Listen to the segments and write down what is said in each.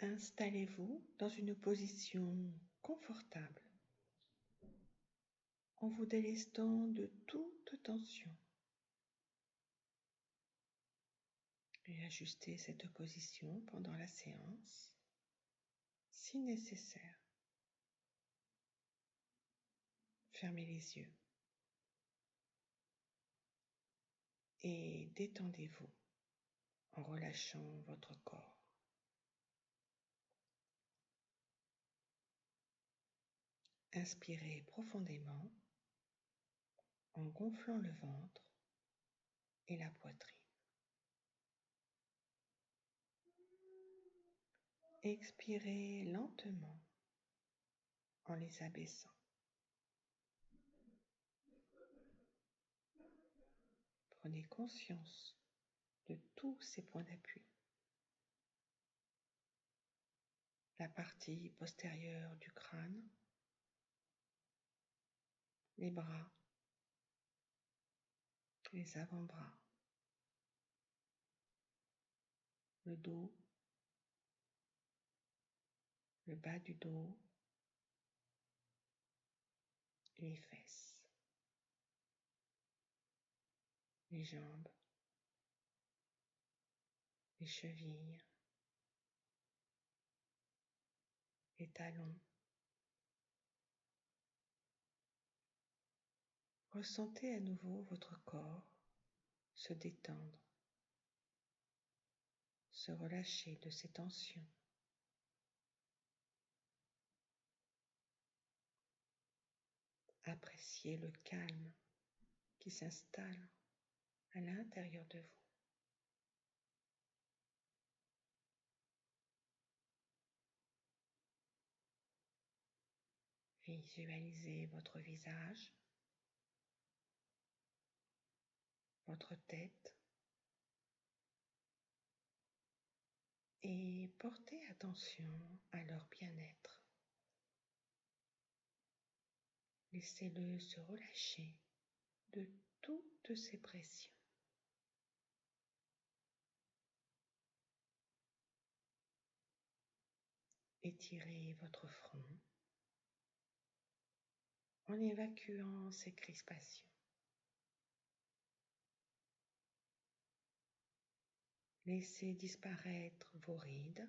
Installez-vous dans une position confortable en vous délestant de toute tension et ajustez cette position pendant la séance si nécessaire. Fermez les yeux et détendez-vous en relâchant votre corps. Inspirez profondément en gonflant le ventre et la poitrine. Expirez lentement en les abaissant. Prenez conscience de tous ces points d'appui. La partie postérieure du crâne, les bras, les avant-bras, le dos, le bas du dos, les fesses, les jambes, les chevilles, les talons. Ressentez à nouveau votre corps se détendre, se relâcher de ses tensions. Appréciez le calme qui s'installe à l'intérieur de vous. Visualisez votre visage, votre tête et portez attention à leur bien-être. Laissez-le se relâcher de toutes ses pressions. Étirez votre front en évacuant ces crispations. Laissez disparaître vos rides.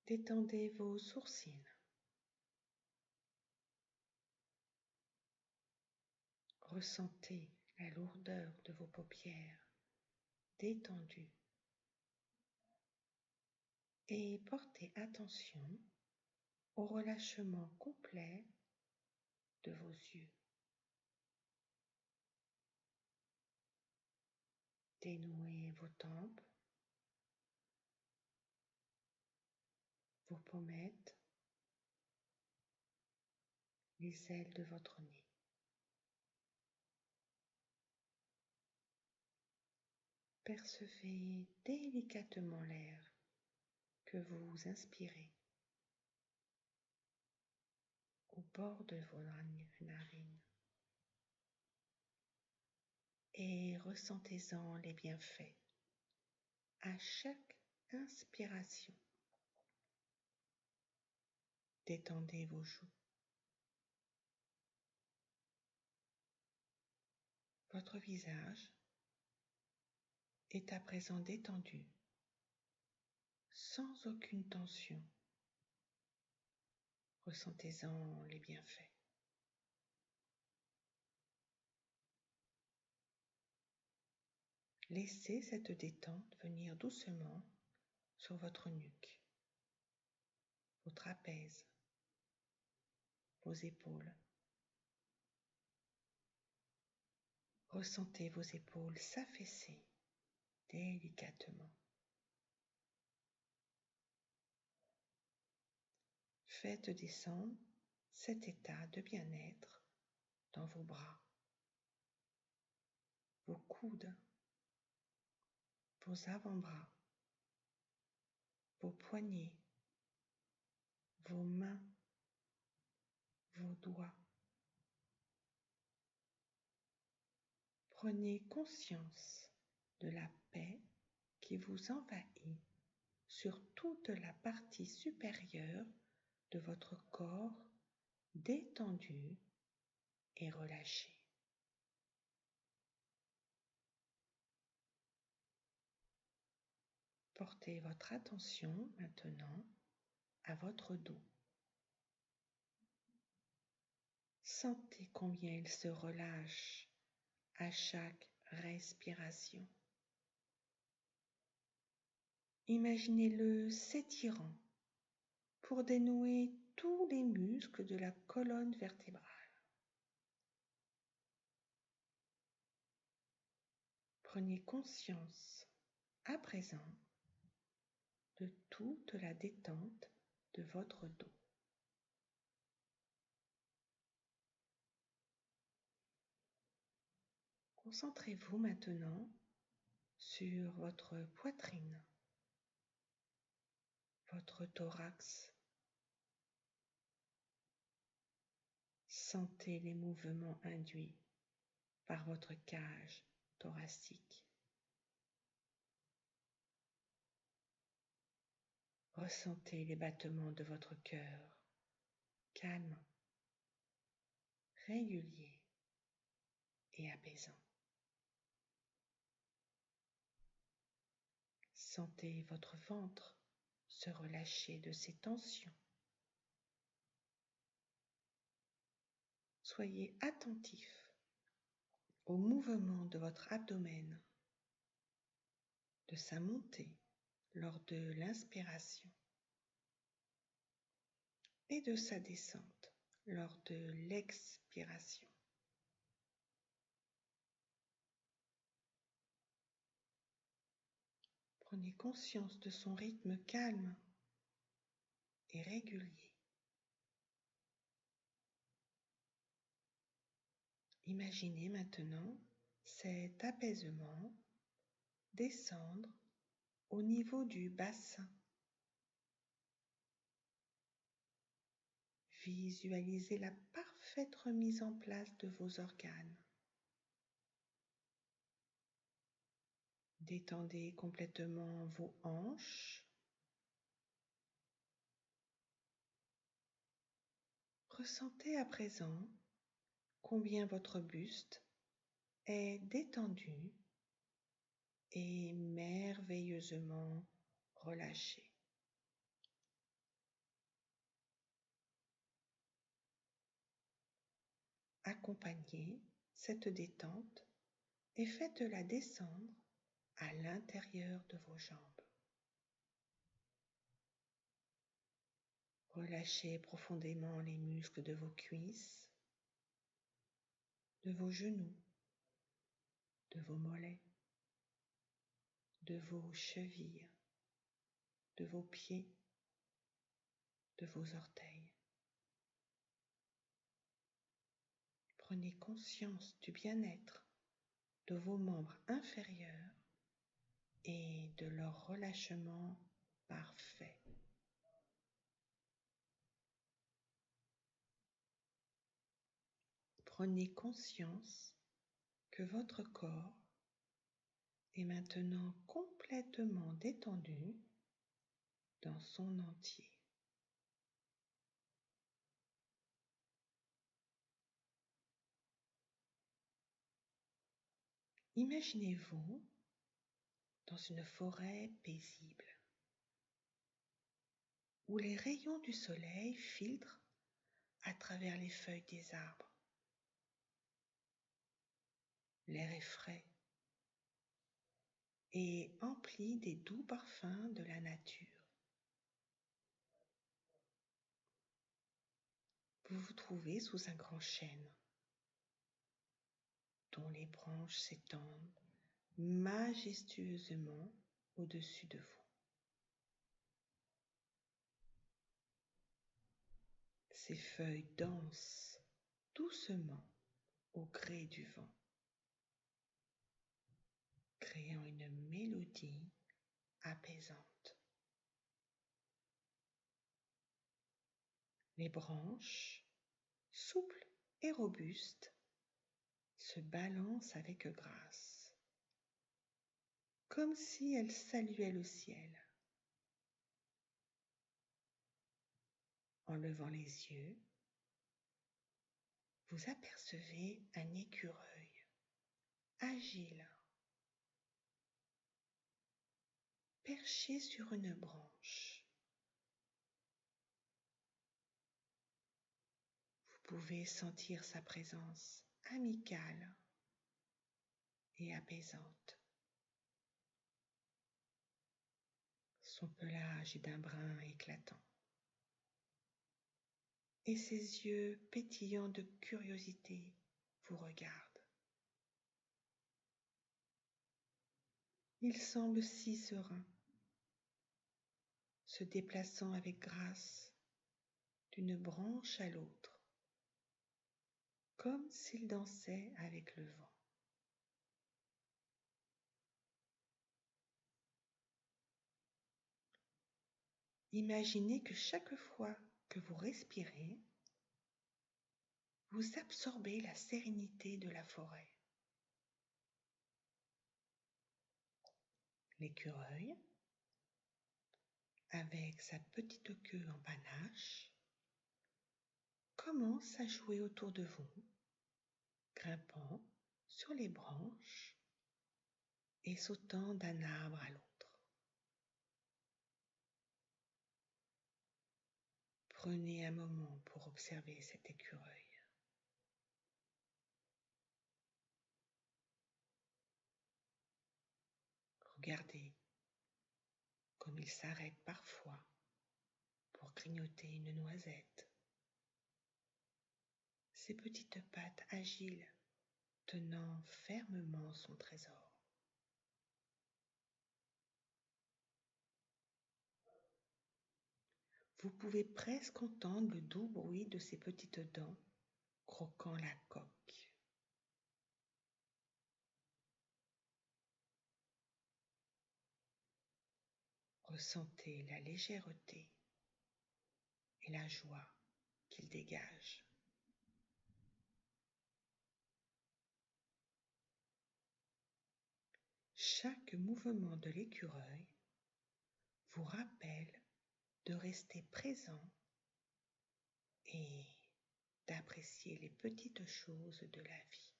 Détendez vos sourcils. Ressentez la lourdeur de vos paupières détendues. Et portez attention au relâchement complet de vos yeux. Dénouez vos tempes, vos pommettes, les ailes de votre nez. Percevez délicatement l'air que vous inspirez au bord de vos narines et ressentez-en les bienfaits à chaque inspiration. Détendez vos joues. Votre visage est à présent détendu, sans aucune tension. Ressentez-en les bienfaits. Laissez cette détente venir doucement sur votre nuque, vos trapèzes, vos épaules. Ressentez vos épaules s'affaisser délicatement. Faites descendre cet état de bien-être dans vos bras, vos coudes, vos avant-bras, vos poignets, vos mains, vos doigts. Prenez conscience de la paix qui vous envahit sur toute la partie supérieure de votre corps détendu et relâché. Portez votre attention maintenant à votre dos. Sentez combien il se relâche à chaque respiration. Imaginez-le s'étirant pour dénouer tous les muscles de la colonne vertébrale. Prenez conscience à présent de toute la détente de votre dos. Concentrez-vous maintenant sur votre poitrine, votre thorax. Sentez les mouvements induits par votre cage thoracique. Ressentez les battements de votre cœur, calmes, réguliers et apaisants. Sentez votre ventre se relâcher de ses tensions. Soyez attentif au mouvement de votre abdomen, de sa montée lors de l'inspiration et de sa descente lors de l'expiration. Prenez conscience de son rythme calme et régulier. Imaginez maintenant cet apaisement descendre au niveau du bassin. Visualisez la parfaite remise en place de vos organes. Détendez complètement vos hanches. Ressentez à présent combien votre buste est détendu et merveilleusement relâché. Accompagnez cette détente et faites-la descendre à l'intérieur de vos jambes. Relâchez profondément les muscles de vos cuisses, de vos genoux, de vos mollets, de vos chevilles, de vos pieds, de vos orteils. Prenez conscience du bien-être de vos membres inférieurs et de leur relâchement parfait. Prenez conscience que votre corps est maintenant complètement détendu dans son entier. Imaginez-vous dans une forêt paisible où les rayons du soleil filtrent à travers les feuilles des arbres. L'air est frais et empli des doux parfums de la nature. Vous vous trouvez sous un grand chêne dont les branches s'étendent majestueusement au-dessus de vous. Ses feuilles dansent doucement au gré du vent, créant une mélodie apaisante. Les branches, souples et robustes, se balancent avec grâce. comme si elle saluait le ciel. En levant les yeux, vous apercevez un écureuil agile, perché sur une branche. Vous pouvez sentir sa présence amicale et apaisante. Son pelage est d'un brun éclatant et ses yeux pétillants de curiosité vous regardent. Il semble si serein, se déplaçant avec grâce d'une branche à l'autre, comme s'il dansait avec le vent. Imaginez que chaque fois que vous respirez, vous absorbez la sérénité de la forêt. L'écureuil, avec sa petite queue en panache, commence à jouer autour de vous, grimpant sur les branches et sautant d'un arbre à l'autre. Prenez un moment pour observer cet écureuil. Regardez comme il s'arrête parfois pour grignoter une noisette. Ses petites pattes agiles tenant fermement son trésor. Vous pouvez presque entendre le doux bruit de ses petites dents croquant la coque. Ressentez la légèreté et la joie qu'il dégage. Chaque mouvement de l'écureuil vous rappelle de rester présent et d'apprécier les petites choses de la vie.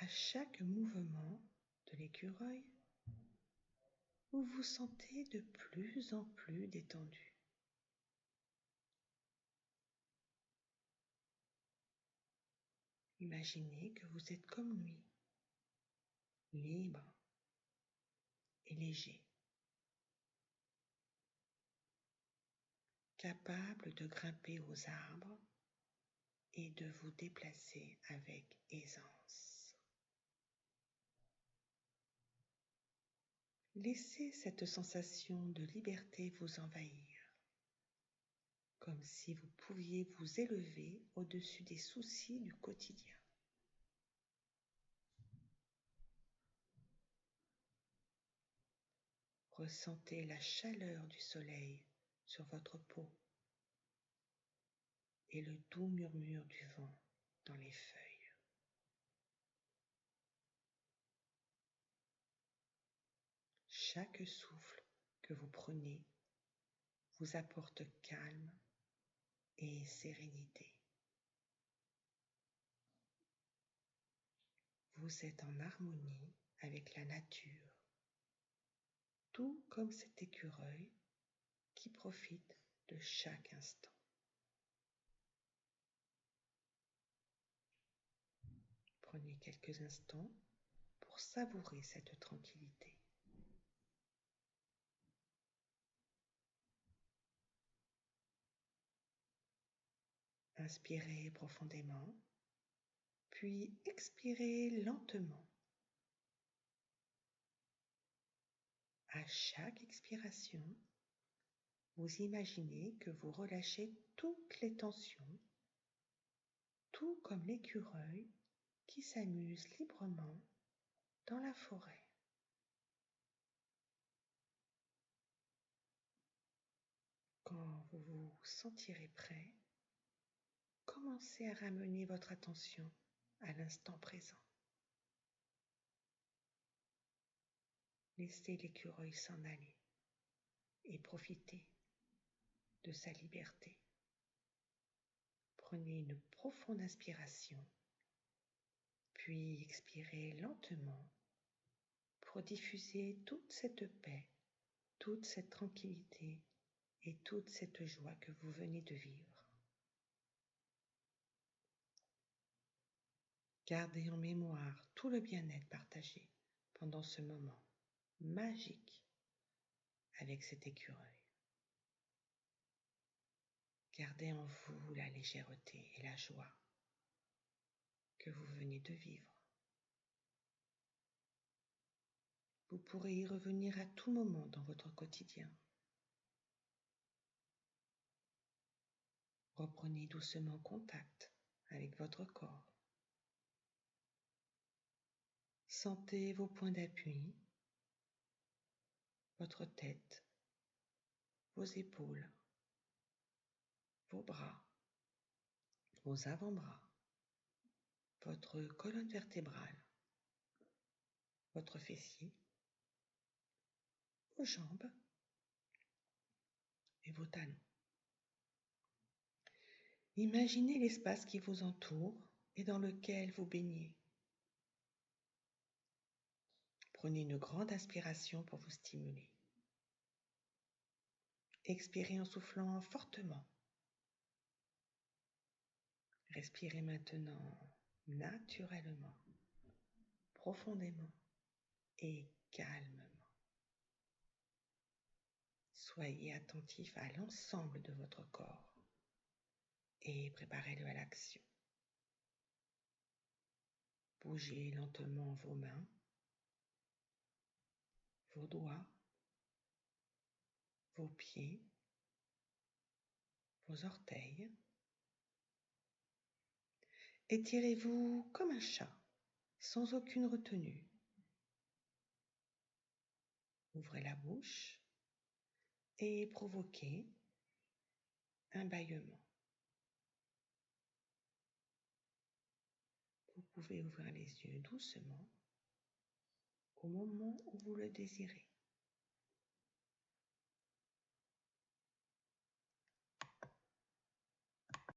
À chaque mouvement de l'écureuil, vous vous sentez de plus en plus détendu. Imaginez que vous êtes comme lui, libre et léger, capable de grimper aux arbres et de vous déplacer avec aisance. Laissez cette sensation de liberté vous envahir, comme si vous pouviez vous élever au-dessus des soucis du quotidien. Ressentez la chaleur du soleil sur votre peau et le doux murmure du vent dans les feuilles. Chaque souffle que vous prenez vous apporte calme et sérénité. Vous êtes en harmonie avec la nature, tout comme cet écureuil qui profite de chaque instant. Prenez quelques instants pour savourer cette tranquillité. Inspirez profondément, puis expirez lentement. À chaque expiration, vous imaginez que vous relâchez toutes les tensions, tout comme l'écureuil qui s'amuse librement dans la forêt. Quand vous vous sentirez prêt, commencez à ramener votre attention à l'instant présent. Laissez l'écureuil s'en aller et profitez de sa liberté. Prenez une profonde inspiration, puis expirez lentement pour diffuser toute cette paix, toute cette tranquillité et toute cette joie que vous venez de vivre. Gardez en mémoire tout le bien-être partagé pendant ce moment magique avec cet écureuil. Gardez en vous la légèreté et la joie que vous venez de vivre. Vous pourrez y revenir à tout moment dans votre quotidien. Reprenez doucement contact avec votre corps. Sentez vos points d'appui, votre tête, vos épaules, vos bras, vos avant-bras, votre colonne vertébrale, votre fessier, vos jambes et vos talons. Imaginez l'espace qui vous entoure et dans lequel vous baignez. Prenez une grande inspiration pour vous stimuler. Expirez en soufflant fortement. Respirez maintenant naturellement, profondément et calmement. Soyez attentif à l'ensemble de votre corps et préparez-le à l'action. Bougez lentement vos mains, vos doigts, vos pieds, vos orteils. Étirez-vous comme un chat, sans aucune retenue. Ouvrez la bouche et provoquez un bâillement. Vous pouvez ouvrir les yeux doucement au moment où vous le désirez.